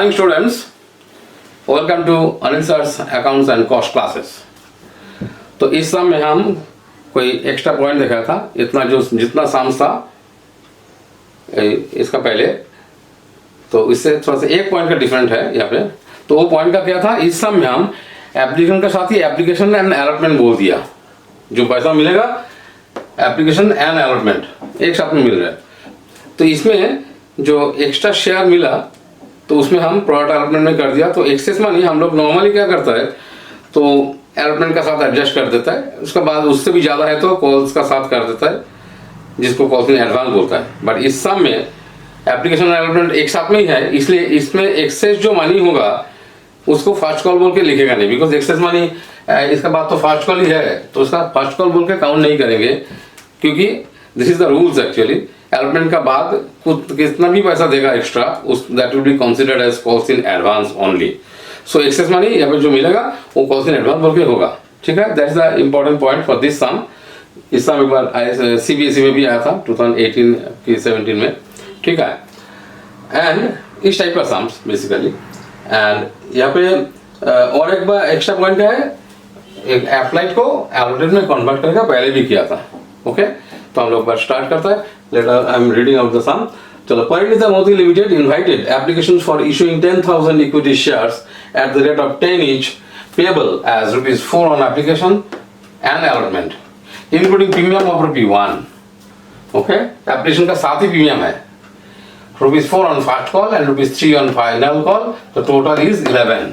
Morning students, welcome to Anil sir's accounts and cost classes. तो इस सम में हम कोई एक्स्ट्रा पॉइंट देखा था, इतना जो जितना सम था इसका पहले, तो इससे थोड़ा सा एक पॉइंट का डिफरेंट है यहाँ पे। तो वो पॉइंट का क्या था, इस सम में हम एप्लीकेशन के साथ ही एप्लीकेशन एंड अलॉटमेंट बोल दिया। जो पैसा मिलेगा एप्लीकेशन एंड अलॉटमेंट एक साथ में मिल रहा है। तो इसमें जो एक्स्ट्रा शेयर मिला तो उसमें हम प्रोडक्ट अलॉटमेंट में कर दिया। तो एक्सेस मनी हम लोग नॉर्मली क्या करता है, तो अलॉटमेंट का साथ एडजस्ट कर देता है, उसके बाद उससे भी ज़्यादा है तो कॉल्स का साथ कर देता है, जिसको कॉल्स में एडवांस बोलता है। बट इस सम में एप्लीकेशन और अलॉटमेंट एक साथ में ही है, इसलिए इसमें एक्सेस जो मनी होगा उसको फर्स्ट कॉल बोल के लिखेगा नहीं, बिकॉज एक्सेस मनी इसका बाद तो फर्स्ट कॉल ही है, तो उसका फर्स्ट कॉल बोल के काउंट नहीं करेंगे, क्योंकि this is the rules actually. Allotment का बाद कुछ कितना भी पैसा देगा एक्स्ट्रा, उस that will be considered as calls in advance only. So excess money यहाँ पे जो मिलेगा वो कॉल्स इन एडवांस बोल के होगा, ठीक है। That is the important point for this sum. इस सम एक बार सीबीएसई में भी आया था 2018 की 17 में, ठीक है। एंड इस टाइप का सम्स बेसिकली। एंड यहाँ पे और एक बार एक्स्ट्रा पॉइंट है, एक एप्लाइड को अलॉटेड में कन्वर्ट करके पहले भी किया था, ओके। तो हम लोग स्टार्ट करता है। Later I am reading out the sum. चलो, Parineeta Modi limited invited applications for issuing 10,000 equity shares at the rate of 10 each payable as ₹4 on application and allotment including premium of ₹1, okay. Application का साथ ही premium है, ₹4 on first call and ₹3 on final call. The total is 11.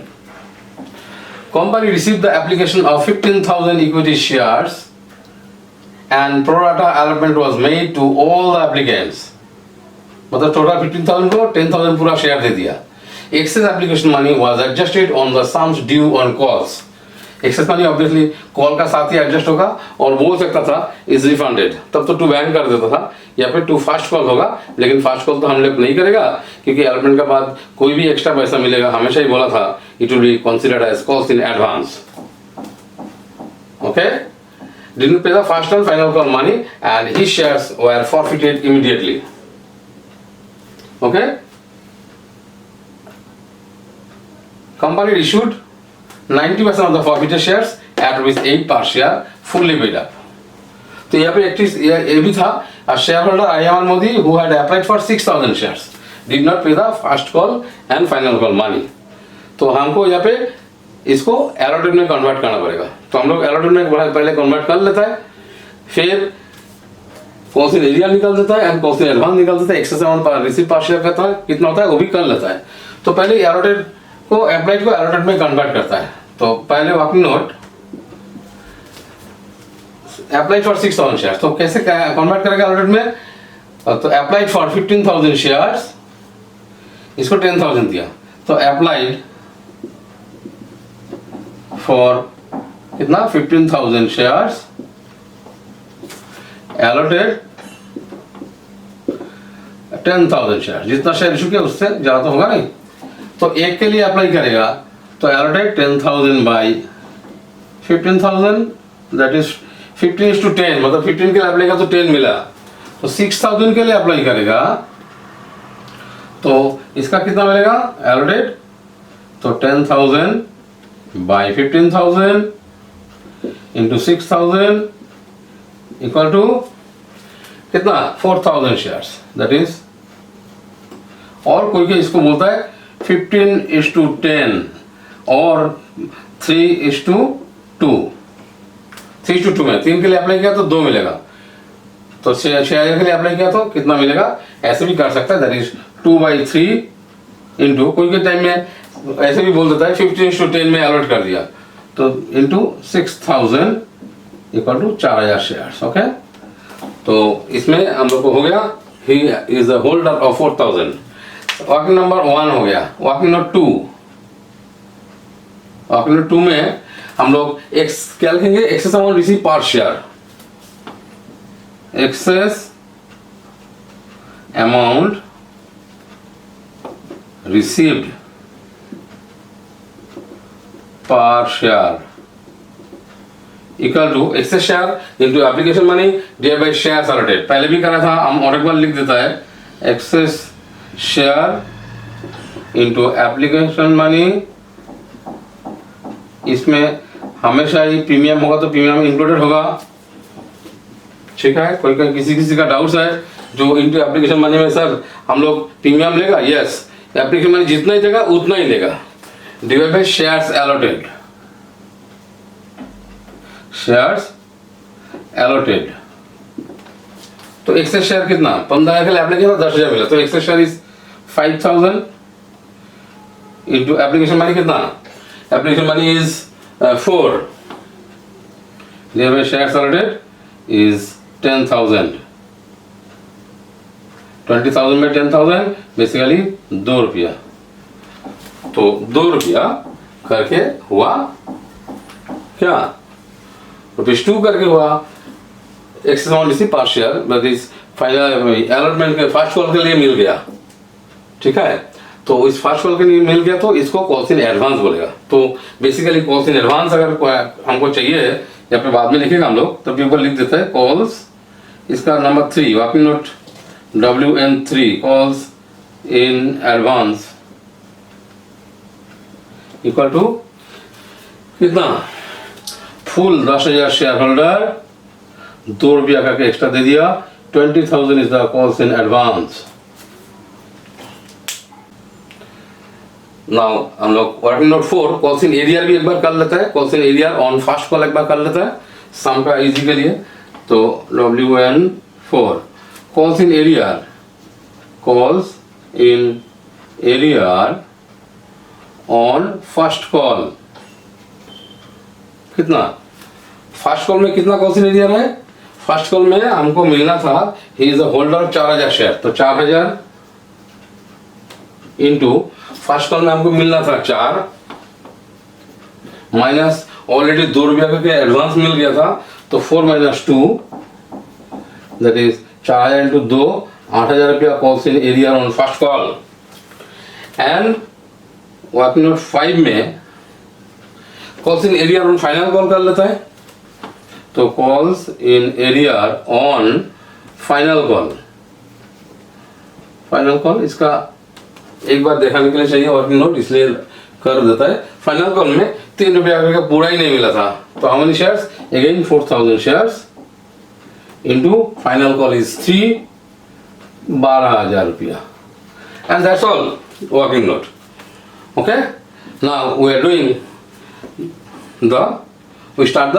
Company received the application of 15,000 equity shares and pro rata allotment was made to all the applicants. मतलब total 15,000 को 10,000 पूरा share दे दिया। Excess application money was adjusted on the sums due on calls. Excess money obviously call का साथ ही adjust होगा और बोल सकता था इज रिफंडेड, तब तो टू बैंक कर देता था, या फिर टू फर्स्ट कॉल होगा। लेकिन फर्स्ट कॉल तो हम लोग नहीं करेगा, क्योंकि अलॉटमेंट के बाद कोई भी एक्स्ट्रा पैसा मिलेगा, हमेशा ही बोला था it will be considered as calls in advance, okay. Didn't pay the first and final call money and his shares were forfeited immediately, okay. Company issued 90% of the forfeited shares at ₹8 per share, fully paid up. तो यहाँ पे एक चीज ये भी था, a shareholder IMR Modi who had applied for 6,000 shares did not pay the first call and final call money. तो हमको यहाँ पे इसको अलॉटेड में कन्वर्ट करना पड़ेगा। तो हम लोग अलॉटेड में पहले कन्वर्ट कर लेता है, फिर कौन सी एरिया निकाल देता है एंड कौन सी एडवांस निकाल देता है, एक्सेस अमाउंट पर रिसीव पार्शियल करता है, कितना होता है वो भी कर लेता है। तो पहले अलॉटेड को अप्लाइड को अलॉटेड में कन्वर्ट करता है। तो पहले working note applied for 6,000 shares, तो कैसे कन्वर्ट करेगा अलॉटेड में। तो अप्लाइड फॉर 15,000 शेयर्स, इसको 10,000 दिया, तो अप्लाइड फॉर कितना 15,000 शेयर्स, अलॉटेड 10,000 शेयर। जितना शेयर इशू किया उससे ज्यादा तो होगा नहीं, तो एक के लिए अप्लाई करेगा, तो अलॉटेड 10,000 बाई 15,000, दैट इज 15:10, मतलब 15 के लिए अप्लाई किया तो 10 मिला। तो 6,000 के लिए अप्लाई करेगा तो इसका कितना मिलेगा अलॉटेड, तो 10,000 by 15,000 into 6,000 equal to कितना 4,000 शेयर्स, दैट इज। और कोई इसको बोलता है 15:10 और 3:2, 3:2 में 3 के लिए अप्लाई किया तो 2 मिलेगा, तो शेयर के लिए अप्लाई किया तो कितना मिलेगा, ऐसे भी कर सकता है, दैट इज 2/3 इंटू कोई के टाइम में ऐसे भी बोल देता है 15:10 में अलॉट कर दिया, तो into 6,000 equal to 4,000 shares, okay. तो इसमें हम लोग को हो गया ही is the holder of 4,000। Working number 1 हो गया। वर्किंग नंबर 2, वर्किंग नंबर 2 में हम लोग एक्स क्या लिखेंगे, excess amount receive per share, excess amount received per share equal to excess share into application money divide by shares allotted. पहले भी करा था, हम और एक बार लिख देता है access share into application money, इसमें हमेशा ही प्रीमियम होगा तो प्रीमियम इंक्लूडेड होगा, ठीक है। कोई कोई किसी का डाउट्स है जो इंटू एप्लीकेशन मनी में सर हम लोग प्रीमियम लेगा, यस एप्लीकेशन मनी जितना ही देगा उतना ही लेगा, divide by shares allotted, shares allotted. तो एक्सेस शेयर कितना 15,000 के लिए एप्लीकेशन 10,000 मिला, तो excess share is 5,000 into application money कितना, application money is 4, divide by shares allotted is 10,000, 20,000 में 10,000 बेसिकली 2 रुपया, तो 2 रुपया करके हुआ क्या, ₹2 करके हुआ एक्सेस अमाउंट इसी पर शेयर, बट इस फाइनल अलॉटमेंट के फर्स्ट कॉल के लिए मिल गया, ठीक है। तो इस फर्स्ट कॉल के लिए मिल गया तो इसको कॉल्स इन एडवांस बोलेगा। तो बेसिकली कॉल्स इन एडवांस अगर हमको चाहिए या फिर बाद में लिखेगा हम लोग तो ऊपर लिख देते हैं कॉल्स, इसका number 3 working note WN3 calls in advance equal to कितना, फुल 10,000 शेयर होल्डर 2 रुपया करके एक्स्ट्रा दे दिया, 20,000 is the calls in advance. Now हम लोग working note 4 calls in arrear भी एक बार कर लेते हैं, calls in arrear on first call एक बार कर लेते हैं सम का इजी के लिए। तो WN4 calls in arrear, calls in arrear on first call कितना, फर्स्ट कॉल में कितना कॉल्स इन एरियर है, फर्स्ट कॉल में हमको मिलना था ही इज द होल्डर 4,000 शेयर, तो 4,000 इंटू फर्स्ट कॉल में हमको मिलना था 4 माइनस ऑलरेडी 2 रुपया करके एडवांस मिल गया था, तो 4 - 2 दैट इज 4,000 इंटू 2 8,000 रुपया calls in arrear on first call. And working note 5 में calls in arrear on final call कर लेता है, तो calls in arrear on final call, final call इसका एक बार दिखाने के लिए चाहिए वर्किंग नोट इसलिए कर देता है। फाइनल कॉल में 3 रुपया का पूरा ही नहीं मिला था, तो how many shares, again 4,000 shares into final call is 3, 12,000 रुपया, and that's all working note. Okay, now we are doing we start the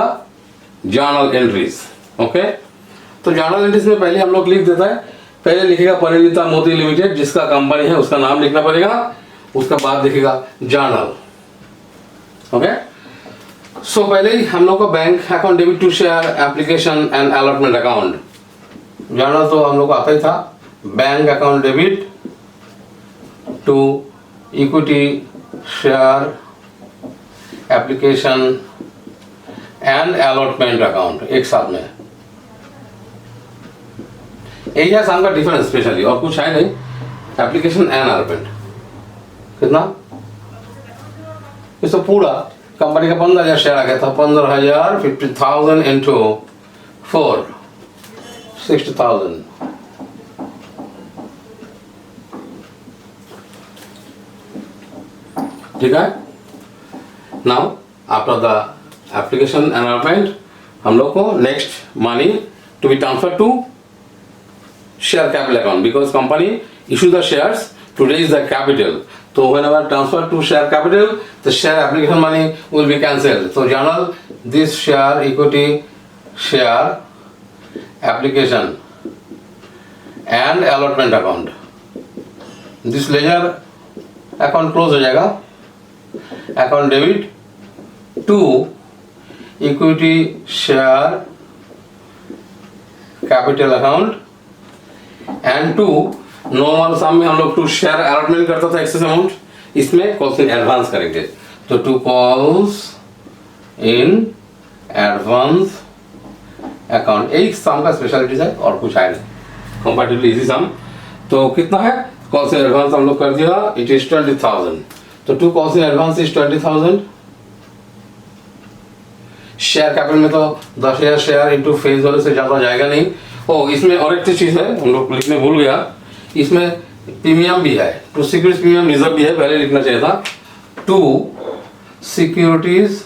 journal entries. Okay, तो जर्नल एंट्रीज में पहले हम लोग लिख देता है, पहले लिखेगा परिणीता मोती लिमिटेड जिसका कंपनी है उसका नाम लिखना पड़ेगा, उसका बाद लिखेगा जर्नल। ओके, सो पहले ही हम लोग को bank account debit to share application and allotment account, journal तो हम लोग को आता ही था, bank account debit to equity share application and allotment account एक साथ में, यही है साम का डिफरेंस स्पेशली, और कुछ है नहीं। एप्लीकेशन एंड अलॉटमेंट कितना, इस तो पूरा कंपनी का 15,000 शेयर आ गया था, 15,000 50,000 इंटू 4 60,000, ठीक है। Now after the application and allotment हम लोग को next money to be transfer to share capital account because company issue the shares to raise the capital. So whenever transfer to share capital, the share application money will be cancelled. So journal this share equity share application and allotment account. This ledger account close हो जाएगा, account debit to equity share capital account and to normal sum में हम लोग to share allotment करता था excess amount, इसमें calls in advance करेंगे, तो to calls in advance account, एक सम का स्पेशलिटी है और कुछ है नहीं, कंपैरेटिवली इजी सम। तो कितना है कॉल्स इन एडवांस हम लोग कर दिया, इट इज 20,000, तो to calls in advance is 20,000। Share capital में तो 10,000 शेयर इंटू फेस वाले से ज्यादा जाएगा नहीं। ओ इसमें और एक चीज है हम लोग लिखने भूल गया, इसमें प्रीमियम भी है, टू सिक्योरिटीज प्रीमियम रिजर्व भी है, पहले लिखना चाहिए था to securities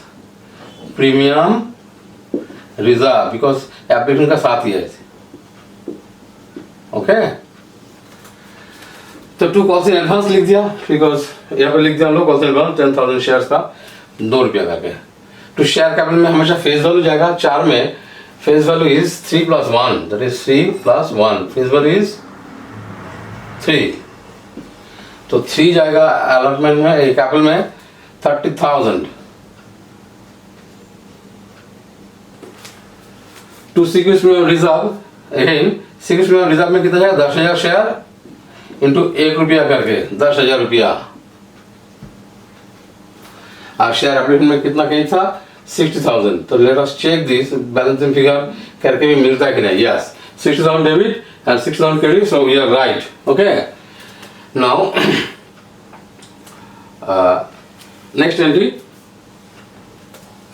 premium reserve, because application का साथ ही है। ओके, तो टू कॉल्स इन एडवांस लिख दिया, बिकॉज यहाँ पर लिख दिया हम लोग कॉल्स इन एडवांस 10,000 शेयर्स का 2 रुपया करके। टू शेयर कैपिटल में हमेशा फेस वैल्यू जाएगा, 4 में face value is 3 + 1, that is 3 + 1, face value is 3, तो 3 जाएगा अलॉटमेंट में, कैपिटल में 30,000। To securities reserve, securities reserve में कितना जाएगा 10,000 शेयर इंटू 1 रुपया करके 10,000 रुपया। और शेयर एप्लीकेशन में कितना कहीं था 60,000, तो let us check this balancing figure करके भी मिलता है कि नहीं। Yes, 60,000 debit and 60,000 credit, so we are right. Okay, now next entry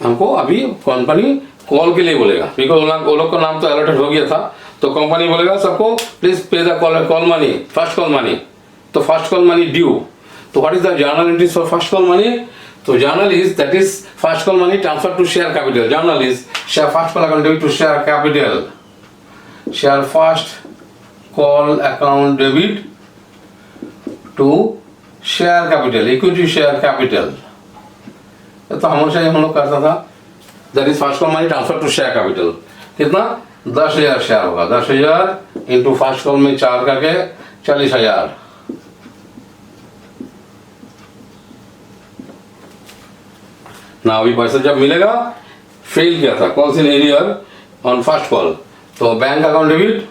हमको अभी कंपनी कॉल के लिए बोलेगा, बिकॉज वो लोग का नाम तो अलॉटेड हो गया था, तो कंपनी बोलेगा सबको please pay the call money, first call money. तो फर्स्ट कॉल मनी ड्यू, तो what is the journal entries for first call money? तो journal is that is first call money transfer to share capital. Journal is share first call account debit to share capital, share first call account debit to share capital, equity share capital. तो हमेशा हम लोग करता था, that is first call money transfer to share capital. कितना 10,000 share होगा, 10,000 into first call में 4 करके 40,000। ना अभी पैसा जब मिलेगा, फेल किया था calls in arrear on first call, तो बैंक अकाउंट डेबिट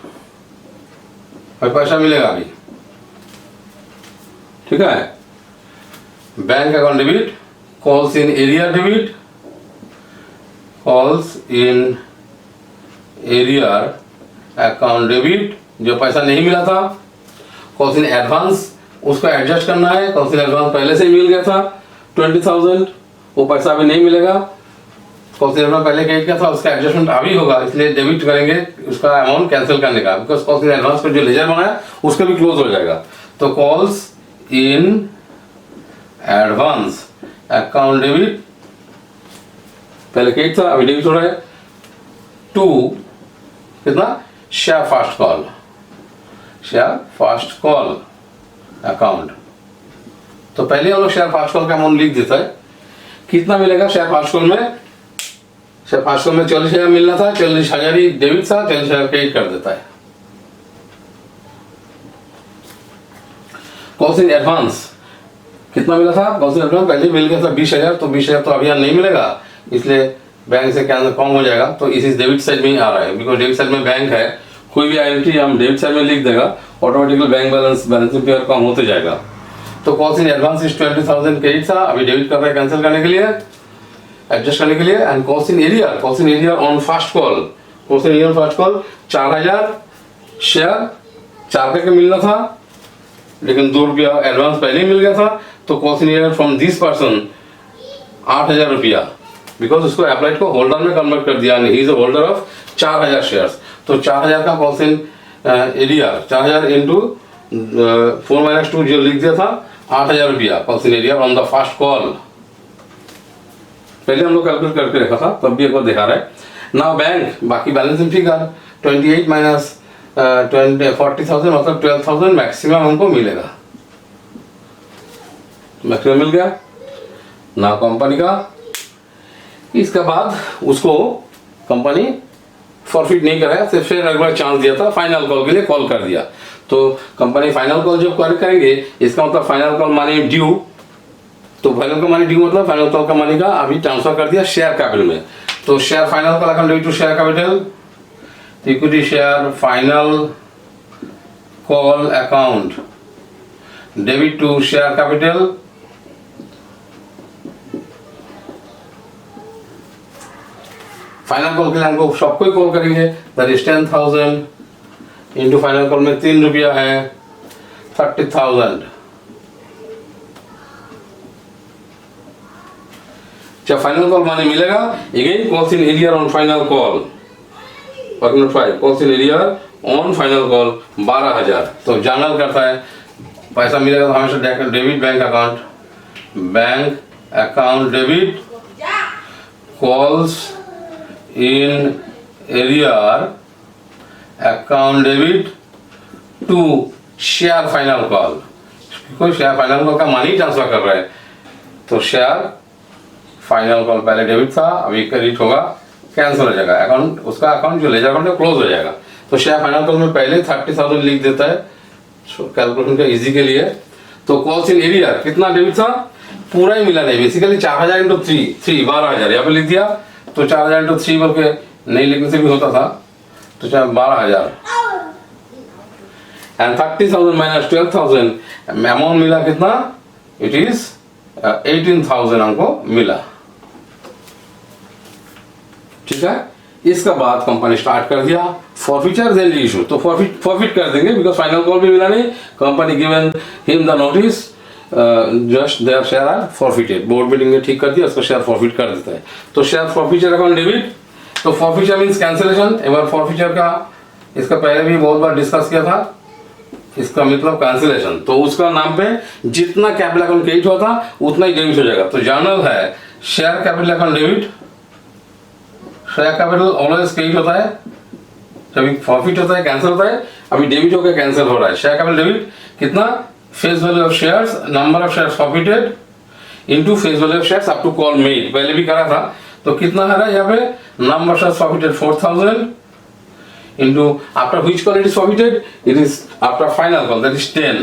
और पैसा मिलेगा अभी, ठीक है। Bank account debit, calls in arrear debit, calls in arrear account debit, जो पैसा नहीं मिला था। कॉल्स इन एडवांस, उसको एडजस्ट करना है, कॉल्स इन एडवांस पहले से ही मिल गया था 20,000, वो पैसा अभी नहीं मिलेगा। कॉल्स इन एडवांस पहले क्या था, उसका एडजस्टमेंट अभी होगा, इसलिए डेबिट करेंगे उसका अमाउंट कैंसिल करने का, बिकॉज कॉल्स इन एडवांस पर जो लेजर बनाया उसका भी क्लोज हो जाएगा। तो calls in advance account debit पहले क्या था, अभी डेबिट हो रहा है, टू कितना share first call, share first call account. तो पहले हम लोग शेयर फर्स्ट कॉल का अमाउंट लिख देता है, कितना मिलेगा शेयर फर्स्ट कॉल में। शेयर फर्स्ट कॉल में 40,000 मिलना था, 40,000 ही डेबिट था, 40,000 क्रेडिट कर देता है। कॉल्स इन एडवांस कितना मिला था, कॉल्स इन एडवांस पहले मिल गया था 20,000, तो 20,000 तो अभी नहीं मिलेगा, इसलिए बैंक से क्या कम हो जाएगा, तो इस डेबिट साइड में ही आ रहा है, बिकॉज डेबिट साइड में बैंक है, कोई भी एंट्री हम डेबिट साइड में लिख देगा, ऑटोमेटिकली बैंक बैलेंसिंग पीरियड कम होते जाएगा। तो calls in advance is 20,000 credit था, अभी डेबिट कर रहा है कैंसिल करने के लिए, एडजस्ट करने के लिए। And calls in arrear on first call, calls in arrear first call 4,000 share 4 करके मिलना था, लेकिन 2 रुपया एडवांस पहले ही मिल गया था, तो calls in arrear from this person 8,000 रुपया, बिकॉज उसको अप्लाइड को होल्डर में कन्वर्ट कर दिया, he is a holder of 4,000 shares. तो 4,000 का कॉल्स इन एरियर 4,000 इंटू 4 - 2 जो लिख दिया था 8,000 रुपया calls in arrear on the first call. पहले हम लोग कैलकुलेट करके रखा था, तब भी एक बार दिखा रहा है। नाउ बैंक बाकी बैलेंसिंग फिगर 28 माइनस 40,000 मतलब 12,000 मैक्सिमम हमको मिलेगा, मैक्सिमम मिल गया ना कंपनी का। इसके बाद उसको कंपनी फॉरफिट नहीं कराया, सिर्फ फिर एक बार चांस दिया था, फाइनल कॉल के लिए कॉल कर दिया। तो कंपनी फाइनल कॉल जब करेंगे, इसका मतलब फाइनल कॉल मनी ड्यू, तो फाइनल का मनी ड्यू मतलब फाइनल कॉल का मनी का अभी ट्रांसफर कर दिया शेयर कैपिटल में। तो share final call account debit to share capital, equity share final call account debit to share capital, final call के लिए हमको सबको ही कॉल करेंगे, that is 10,000 into final call में 3 रुपया है 30,000। जब फाइनल कॉल माने मिलेगा, again calls in arrear on final call, calls in arrear on final call 12,000। तो जर्नल करता है पैसा मिलेगा तो हमेशा debit bank account debit calls in arrear account debit to share final call. कोई शेयर फाइनल कॉल का मनी ट्रांसफर कर रहा है तो शेयर फाइनल कॉल पहले डेबिट था, अभी क्रेडिट होगा, कैंसिल हो जाएगा अकाउंट, उसका अकाउंट जो लेजर अकाउंट है क्लोज हो जाएगा। तो शेयर फाइनल कॉल में पहले 30,000 लिख देता है कैलकुलेशन का इजी के लिए। तो कॉल्स इन एरियर कितना डेबिट था, पूरा ही मिला नहीं, बेसिकली 4000 इंटू 3 12,000 यहाँ पे लिख दिया। तो 4000 इंटू 3 बोल के नहीं लिखने से भी होता था, तो 12,000 एंड 30,000 माइनस 12,000 अमाउंट मिला कितना, इट इज 18,000 हमको मिला। ठीक है, इसका बाद कंपनी स्टार्ट कर दिया फॉरफीचर देन रीइशू। तो फॉरफिट कर देंगे बिकॉज फाइनल कॉल भी मिला नहीं, company given him the notice just their share are forfeited. Board meeting में ठीक कर दिया, उसका शेयर फॉरफिट कर देता है। तो शेयर फॉरफीचर अकाउंट डेबिट, तो फॉरफीचर मीन्स कैंसिलेशन। एक बार फॉरफीचर का इसका पहले भी बहुत बार डिस्कस किया था, इसका मतलब कैंसिलेशन। तो उसका नाम पे जितना कैपिटल अकाउंट क्रेडिट होता उतना ही डेबिट हो जाएगा। तो जर्नल है share capital account debit, share capital always credit होता है जब प्रॉफिट होता है, कैंसिल होता है, अभी डेबिट होकर कैंसिल हो रहा है। शेयर कैपिटल डेबिट कितना, face value of shares, number of shares forfeited into face value of shares up to call made, पहले भी करा था। तो कितना है रहा है यहाँ पे, number of shares profited 4000 into after which call it is profited, it is after final call, that is 10।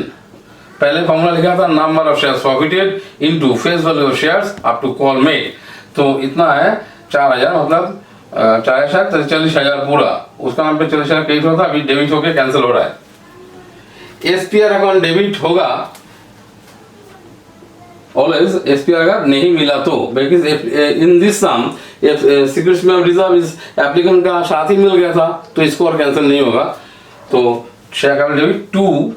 पहले फॉर्मूला लिखा था number of shares forfeited into face value of shares up to call made. तो इतना है 4000, मतलब 4000 तो 40,000 पूरा, उसका नाम पे 40,000 क्रेडिट होता, अभी डेबिट होके कैंसिल हो रहा है। एसपीआर अकाउंट डेबिट होगा ऑलवेज, एसपीआर अगर नहीं मिला तो, because in this some security में रिजर्व इस एप्लीकेंट का साथ ही मिल गया था, तो इसको और कैंसिल नहीं होगा। तो share capital debit to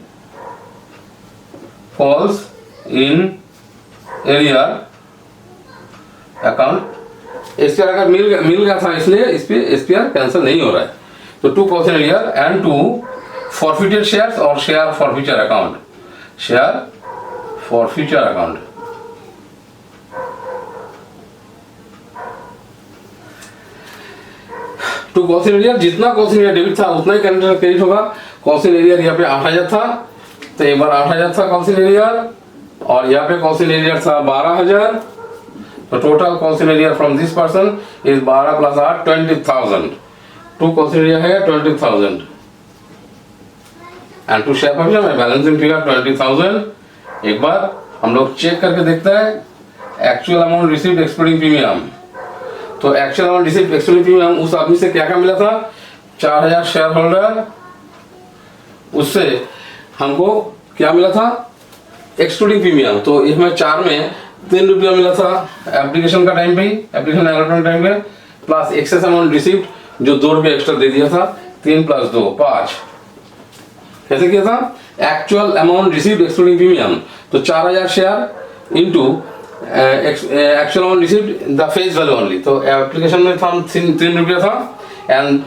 calls in arrear account, SPR अगर मिल गया था इसलिए इस पे एसपीआर कैंसिल नहीं हो रहा है। तो to calls in arrear and to forfeited shares और share forfeiture account, share forfeiture account. To calls in arrear, जितना कॉल्स इन एरियर डेबिट था उतना ही क्रेडिट होगा। कॉल्स इन एरियर यहाँ पे 8,000 था, तो एक बार 8,000 था कॉल्स इन एरियर, और यहाँ पे कॉल्स इन एरियर था 12,000। तो total calls in arrear from this person is 12 plus 8 20,000। To calls in arrear है 20,000 एंड टू शेयर फॉरफीचर में बैलेंसिंग फिगर 20,000। एक बार हम लोग चेक करके देखते हैं actual amount received excluding premium. तो actual amount received excluding premium उस आदमी से क्या क्या मिला था, 4,000 शेयर होल्डर, उससे हमको क्या मिला था एक्सक्लूडिंग प्रीमियम। तो इसमें 4 में 3 रुपया मिला था एप्लीकेशन का टाइम पे, एप्लीकेशन अलॉटमेंट टाइम पे, प्लस एक्सेस अमाउंट रिसीव्ड जो 2 रुपया एक्स्ट्रा दे दिया था, 3 + 2 5। कैसे किया था, actual amount received excluding premium, तो 4,000 share into actual amount received the face value only. तो एप्लीकेशन में था 3 रुपया था एंड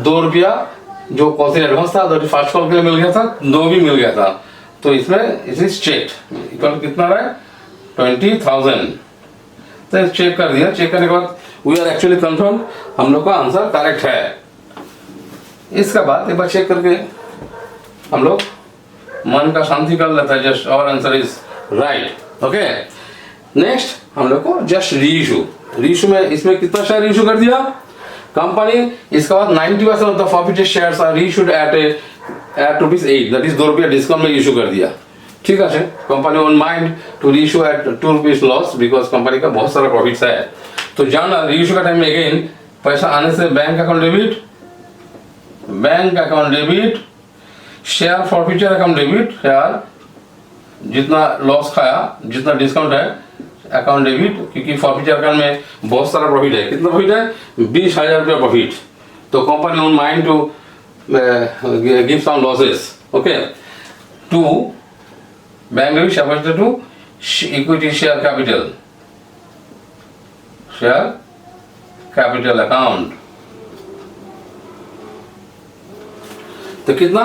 2 रुपया जो कॉल से एडवांस था, तो फर्स्ट कॉल के लिए मिल गया था, 2 भी मिल गया था। तो इसमें इट इज चेक इक्वल कितना रहा है 20,000। तो चेक कर दिया, चेक करने के बाद वी आर एक्चुअली कंफर्म, हम लोग का आंसर करेक्ट है। इसका बाद एक बार चेक करके हम लोग मन का शांति कर लेता है, just our answer is right. Okay, next हम लोग को जस्ट रीइशू में इसमें कितना शेयर इशू कर दिया कंपनी, इसका बाद 90% of the forfeited shares are reissued at ₹8, that is 2 रुपया डिस्काउंट में इशू कर दिया। ठीक है, company on mind to reissue at ₹2 loss because company का बहुत सारा प्रॉफिट्स है। तो जाना रीइशू का टाइम में अगेन पैसा आने से bank account debit, share forfeiture account debit, share जितना लॉस खाया, जितना डिस्काउंट है अकाउंट डेबिट, क्योंकि फॉरफीचर अकाउंट में बहुत सारा प्रॉफिट है। कितना प्रॉफिट है, 20,000 रुपया प्रॉफिट। तो company on mind to give some losses. Okay, to bank debit, share forfeiture to equity share capital account. तो कितना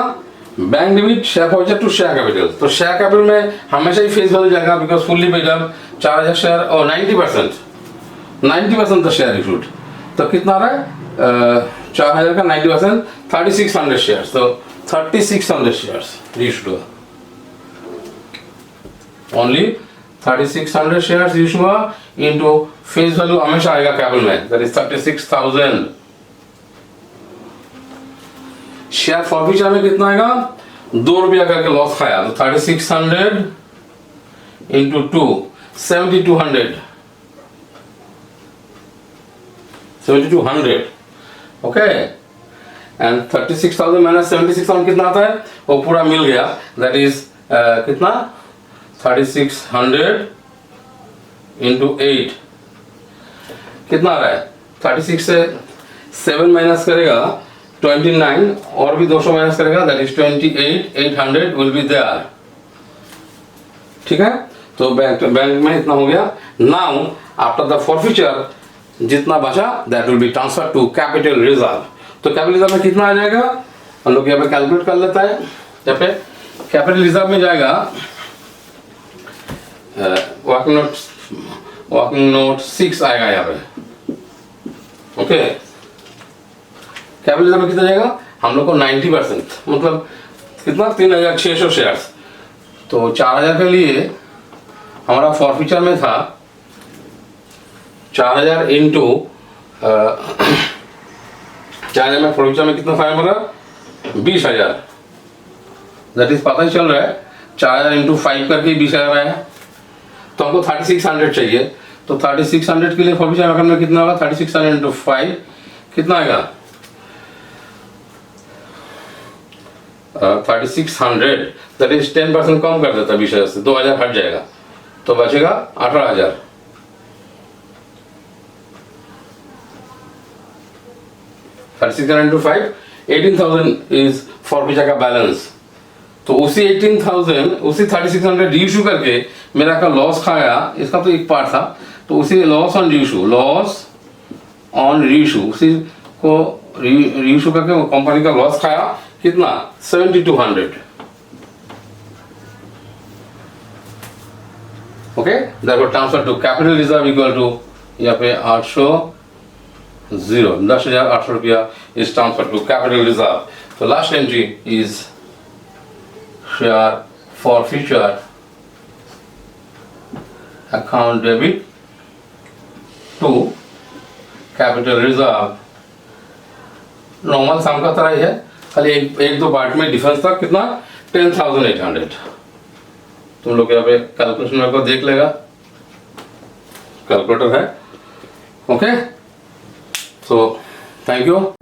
bank debit share forfeiture to share capital. तो शेयर कैपिटल में हमेशा ही फेस वैल्यू जाएगा because fully paid up 4000 share और 90% the share issued. तो कितना आ रहा है 4000 का 90% 3600 शेयर। तो 3600 शेयर इशूड हुआ, ओनली 3600 शेयर इशू हुआ इनटू फेस वैल्यू हमेशा आएगा कैपिटल में, दैट इज 36000। शेयर फॉरफीचर में कितना आएगा 2 रुपया करके लॉस खाया, तो 3600 इंटू 2 7200 ओके। एंड 36,000 माइनस 76,000 कितना आता है, वो पूरा मिल गया, दैट इज कितना 3600 इंटू 8 कितना आ रहा है 36 से 7 माइनस करेगा 29 और भी 200 माइनस करेगा, that is 28,800 will be there. ठीक है, तो बैंक में इतना हो गया। नाउ आफ्टर द फॉरफीचर जितना बचा that will be transfer to capital reserve. तो कैपिटल रिजर्व में कितना आ जाएगा, हम लोग यहाँ पे कैलकुलेट कर लेता है। यहाँ पे कैपिटल रिजर्व में जाएगा वर्किंग नोट 6 आएगा यहाँ पे। ओके, कैपिटल रिजर्व में कितना जाएगा हम लोग को 90%, मतलब कितना 3600 शेयर्स। तो 4000 के लिए हमारा फॉरफीचर में था 4000 इंटू 4000 में फॉरफीचर में कितना था हमारा 20,000, दैट इज पता ही चल रहा है 4000 इंटू 5 करके 20,000 आया। तो हमको 3600 चाहिए, तो 3600 के लिए फॉरफीचर में कितना होगा 3600 इंटू 5 कितना आएगा 3600, दैट इज 10% कम कर देता है 20,000 से, 2000 हट जाएगा तो बचेगा 18,000। 3600 into 5 18,000 इज फॉरफीचर का बैलेंस। तो उसी 18,000 उसी 3600 रीइशू करके मेरा का लॉस खाया, इसका तो एक पार्ट था, तो उसी लॉस ऑन रीइशू उसी को रीइशू करके कंपनी का लॉस खाया कितना 7200। Okay, therefore transfer to capital reserve equal to यहाँ पे 10,800 रुपया is transfer to capital reserve. तो last entry is share forfeiture account debit to capital reserve. Normal sum का तरह ही है, खाली एक दो पार्ट में डिफरेंस था कितना 10,800। तुम लोग यहाँ पे कैलकुलेशन मेरे को देख लेगा, कैलकुलेटर है। Okay, so thank you.